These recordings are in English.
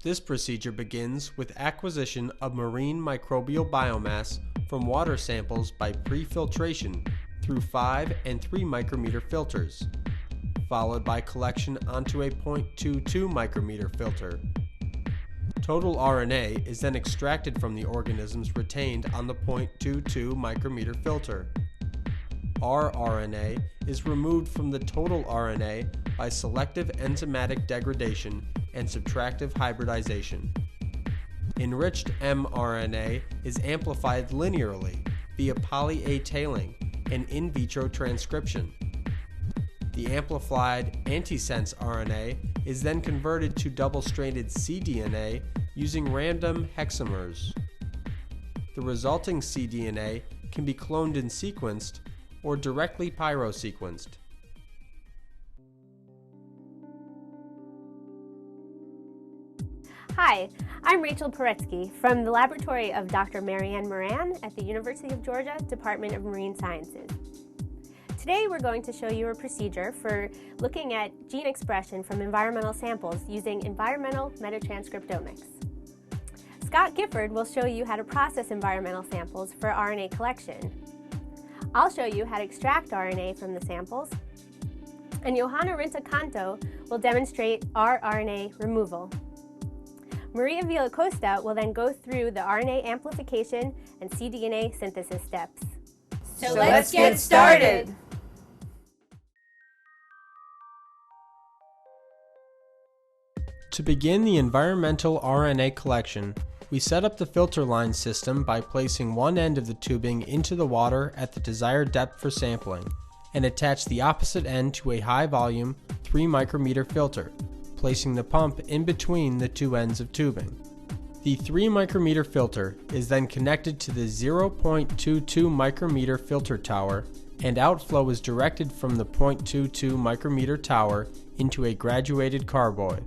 This procedure begins with acquisition of marine microbial biomass from water samples by pre-filtration through 5 and 3 micrometer filters, followed by collection onto a 0.22 micrometer filter. Total RNA is then extracted from the organisms retained on the 0.22 micrometer filter. rRNA is removed from the total RNA by selective enzymatic degradation and subtractive hybridization. Enriched mRNA is amplified linearly via poly-A tailing and in vitro transcription. The amplified antisense RNA is then converted to double-stranded cDNA using random hexamers. The resulting cDNA can be cloned and sequenced or directly pyrosequenced. Hi, I'm Rachel Poretsky from the laboratory of Dr. Marianne Moran at the University of Georgia Department of Marine Sciences. Today we're going to show you a procedure for looking at gene expression from environmental samples using environmental metatranscriptomics. Scott Gifford will show you how to process environmental samples for RNA collection. I'll show you how to extract RNA from the samples, and Johanna Rinta-Canto will demonstrate rRNA removal. Maria Villacosta will then go through the RNA amplification and cDNA synthesis steps. So let's get started! To begin the environmental RNA collection, we set up the filter line system by placing one end of the tubing into the water at the desired depth for sampling, and attach the opposite end to a high-volume 3 micrometer filter, placing the pump in between the two ends of tubing. The 3 micrometer filter is then connected to the 0.22 micrometer filter tower, and outflow is directed from the 0.22 micrometer tower into a graduated carboy.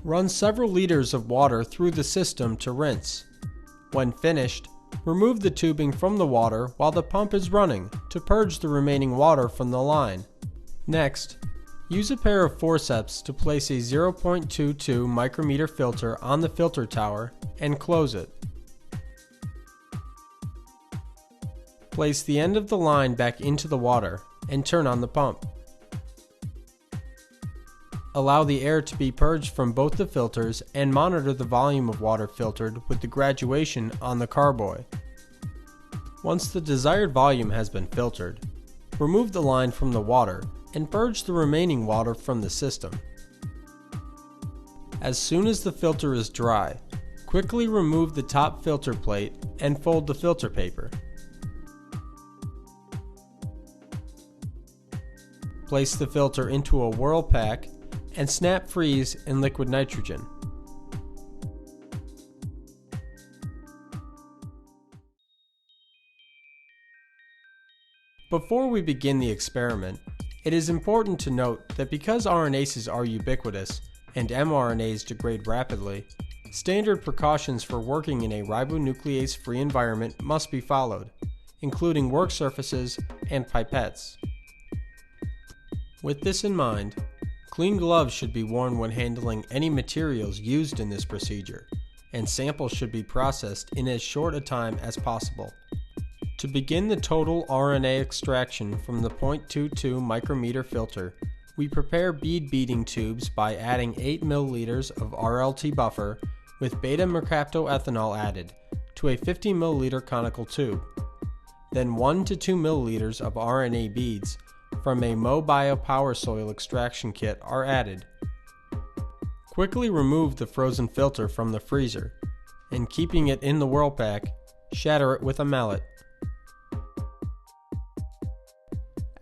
Run several liters of water through the system to rinse. When finished, remove the tubing from the water while the pump is running to purge the remaining water from the line. Next, use a pair of forceps to place a 0.22 micrometer filter on the filter tower and close it. Place the end of the line back into the water and turn on the pump. Allow the air to be purged from both the filters and monitor the volume of water filtered with the graduation on the carboy. Once the desired volume has been filtered, remove the line from the water and purge the remaining water from the system. As soon as the filter is dry, quickly remove the top filter plate and fold the filter paper. Place the filter into a whirl pack and snap freeze in liquid nitrogen. Before we begin the experiment, it is important to note that because RNases are ubiquitous and mRNAs degrade rapidly, standard precautions for working in a ribonuclease-free environment must be followed, including work surfaces and pipettes. With this in mind, clean gloves should be worn when handling any materials used in this procedure, and samples should be processed in as short a time as possible. To begin the total RNA extraction from the 0.22 micrometer filter, we prepare bead beading tubes by adding 8 milliliters of RLT buffer with beta-mercaptoethanol added to a 50 milliliter conical tube. Then 1 to 2 milliliters of RNA beads from a Microbial power soil extraction kit are added. Quickly remove the frozen filter from the freezer, and keeping it in the whirl pack, shatter it with a mallet.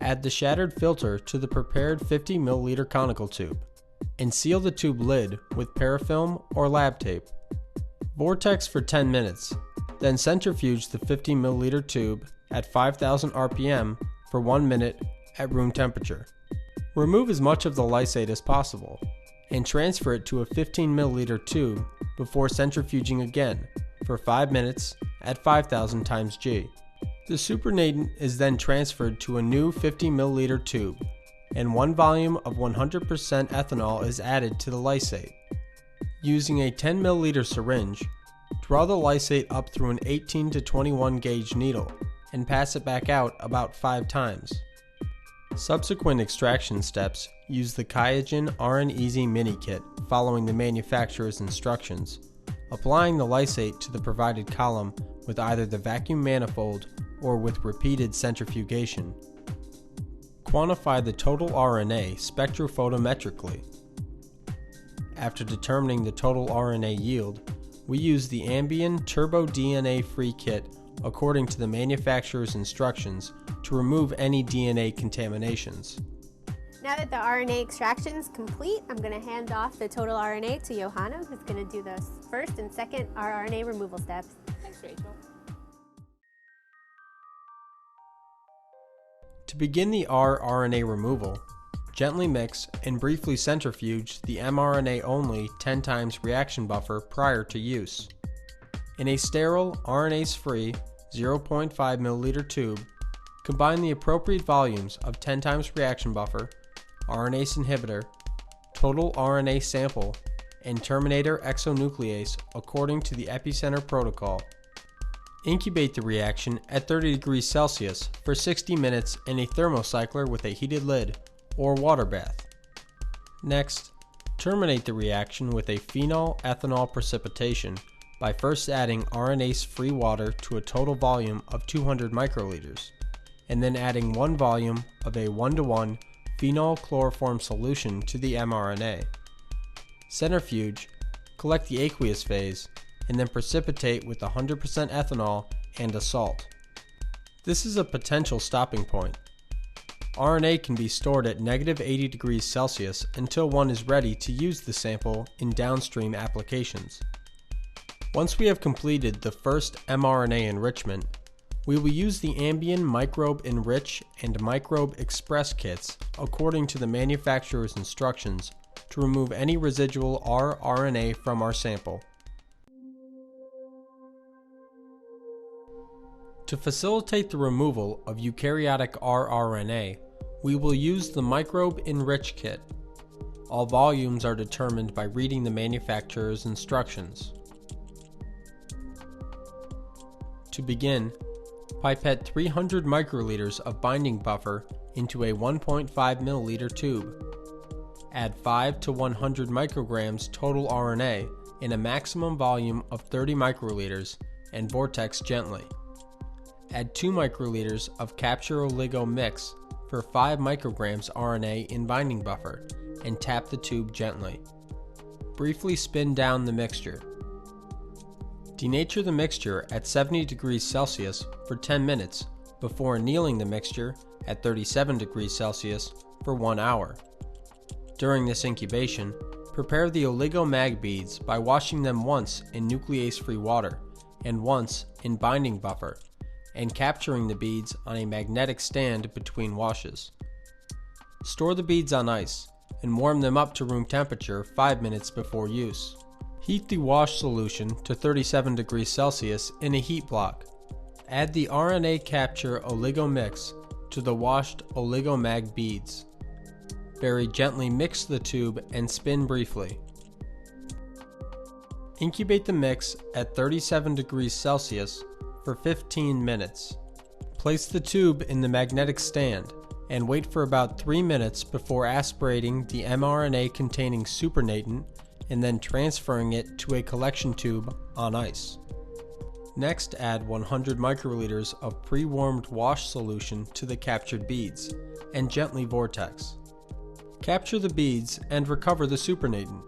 Add the shattered filter to the prepared 50 milliliter conical tube, and seal the tube lid with parafilm or lab tape. Vortex for 10 minutes, then centrifuge the 50 milliliter tube at 5,000 RPM for 1 minute at room temperature. Remove as much of the lysate as possible, and transfer it to a 15 milliliter tube before centrifuging again for 5 minutes at 5,000 times G. The supernatant is then transferred to a new 50 milliliter tube, and 1 volume of 100% ethanol is added to the lysate. Using a 10 ml syringe, draw the lysate up through an 18 to 21 gauge needle and pass it back out about 5 times. Subsequent extraction steps use the QIAGEN RN Easy Mini Kit following the manufacturer's instructions, applying the lysate to the provided column with either the vacuum manifold or with repeated centrifugation. Quantify the total RNA spectrophotometrically. After determining the total RNA yield, we use the Ambien Turbo DNA Free Kit according to the manufacturer's instructions to remove any DNA contaminations. Now that the RNA extraction is complete, I'm going to hand off the total RNA to Johanna, who's going to do the first and second rRNA removal steps. Thanks, Rachel. To begin the rRNA removal, gently mix and briefly centrifuge the mRNA-only 10 times reaction buffer prior to use. In a sterile, RNase-free 0.5 ml tube, combine the appropriate volumes of 10 times reaction buffer, RNase inhibitor, total RNA sample, and terminator exonuclease according to the epicenter protocol. Incubate the reaction at 30 degrees Celsius for 60 minutes in a thermocycler with a heated lid or water bath. Next, terminate the reaction with a phenol-ethanol precipitation by first adding RNase-free water to a total volume of 200 microliters, and then adding 1 volume of a 1:1 phenol chloroform solution to the mRNA. Centrifuge, collect the aqueous phase, and then precipitate with 100% ethanol and a salt. This is a potential stopping point. RNA can be stored at -80 degrees Celsius until one is ready to use the sample in downstream applications. Once we have completed the first mRNA enrichment, we will use the Ambien Microbe Enrich and Microbe Express kits according to the manufacturer's instructions to remove any residual rRNA from our sample. To facilitate the removal of eukaryotic rRNA, we will use the Microbe Enrich kit. All volumes are determined by reading the manufacturer's instructions. To begin, pipette 300 microliters of binding buffer into a 1.5 ml tube. Add 5 to 100 micrograms total RNA in a maximum volume of 30 microliters and vortex gently. Add 2 microliters of capture oligo mix for 5 micrograms RNA in binding buffer and tap the tube gently. Briefly spin down the mixture. Denature the mixture at 70 degrees Celsius for 10 minutes before annealing the mixture at 37 degrees Celsius for 1 hour. During this incubation, prepare the oligomag beads by washing them once in nuclease-free water and once in binding buffer, and capturing the beads on a magnetic stand between washes. Store the beads on ice and warm them up to room temperature 5 minutes before use. Heat the wash solution to 37 degrees Celsius in a heat block. Add the RNA capture oligo mix to the washed oligomag beads. Very gently mix the tube and spin briefly. Incubate the mix at 37 degrees Celsius for 15 minutes. Place the tube in the magnetic stand and wait for about 3 minutes before aspirating the mRNA containing supernatant and then transferring it to a collection tube on ice. Next, add 100 microliters of pre-warmed wash solution to the captured beads and gently vortex. Capture the beads and recover the supernatant.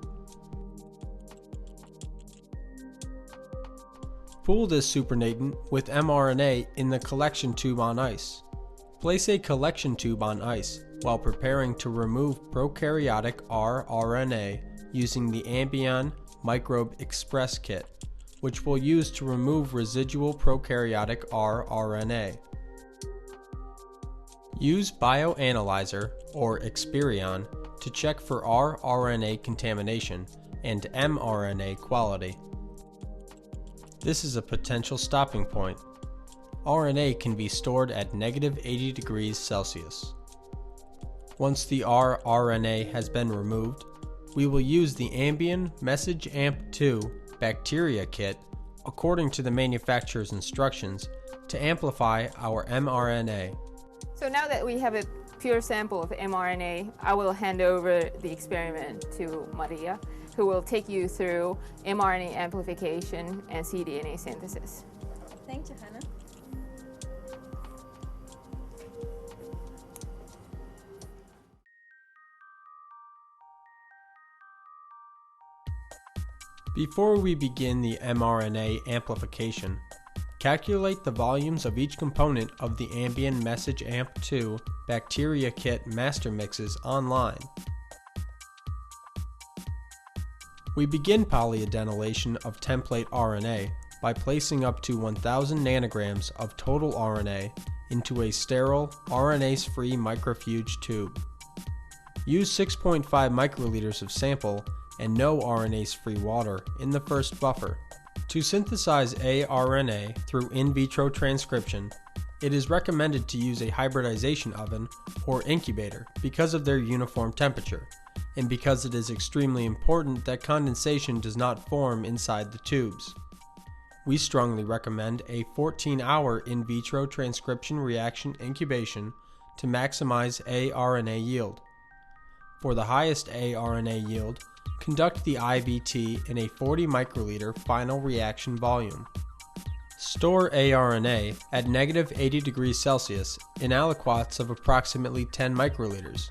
Pool this supernatant with mRNA in the collection tube on ice. Place a collection tube on ice while preparing to remove prokaryotic rRNA using the Ambien Microbe Express kit, which we'll use to remove residual prokaryotic rRNA. Use Bioanalyzer, or Experion, to check for rRNA contamination and mRNA quality. This is a potential stopping point. RNA can be stored at -80 degrees Celsius. Once the rRNA has been removed, we will use the Ambien Message AMP2 bacteria kit according to the manufacturer's instructions to amplify our mRNA. So now that we have a pure sample of mRNA, I will hand over the experiment to Maria, who will take you through mRNA amplification and cDNA synthesis. Thank you, Hannah. Before we begin the mRNA amplification, calculate the volumes of each component of the Ambien Message AMP2 bacteria kit master mixes online. We begin polyadenylation of template RNA by placing up to 1000 nanograms of total RNA into a sterile, RNase-free microfuge tube. Use 6.5 microliters of sample and no RNase-free water in the first buffer. To synthesize aRNA through in vitro transcription, it is recommended to use a hybridization oven or incubator because of their uniform temperature, and because it is extremely important that condensation does not form inside the tubes. We strongly recommend a 14-hour in vitro transcription reaction incubation to maximize aRNA yield. For the highest aRNA yield, conduct the IVT in a 40 microliter final reaction volume. Store aRNA at -80 degrees Celsius in aliquots of approximately 10 microliters.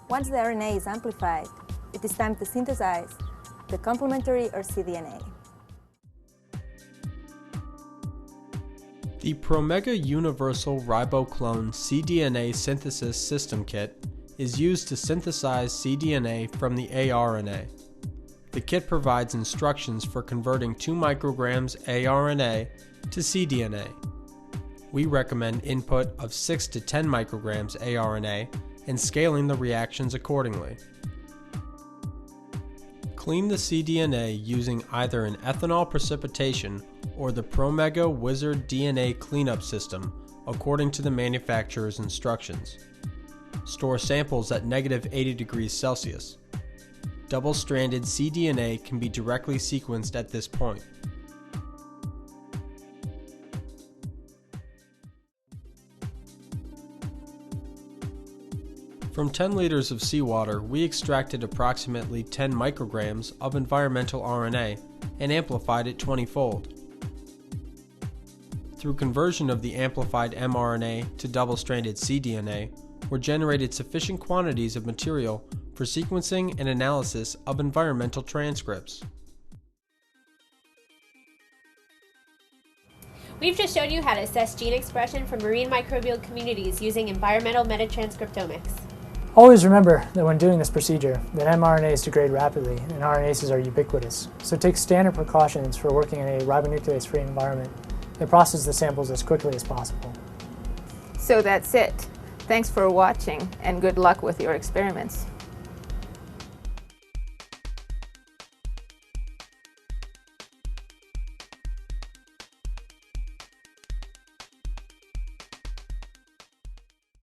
Once the RNA is amplified, it is time to synthesize the complementary or cDNA. The Promega Universal Riboclone cDNA Synthesis System Kit is used to synthesize cDNA from the aRNA. The kit provides instructions for converting 2 micrograms aRNA to cDNA. We recommend input of 6 to 10 micrograms aRNA and scaling the reactions accordingly. Clean the cDNA using either an ethanol precipitation or the Promega Wizard DNA cleanup system according to the manufacturer's instructions. Store samples at -80 degrees Celsius. Double-stranded cDNA can be directly sequenced at this point. From 10 liters of seawater, we extracted approximately 10 micrograms of environmental RNA and amplified it 20-fold. Through conversion of the amplified mRNA to double-stranded cDNA, were generated sufficient quantities of material for sequencing and analysis of environmental transcripts. We've just shown you how to assess gene expression from marine microbial communities using environmental metatranscriptomics. Always remember that when doing this procedure, that mRNAs degrade rapidly and RNases are ubiquitous, so take standard precautions for working in a ribonuclease-free environment and process the samples as quickly as possible. So that's it. Thanks for watching and good luck with your experiments.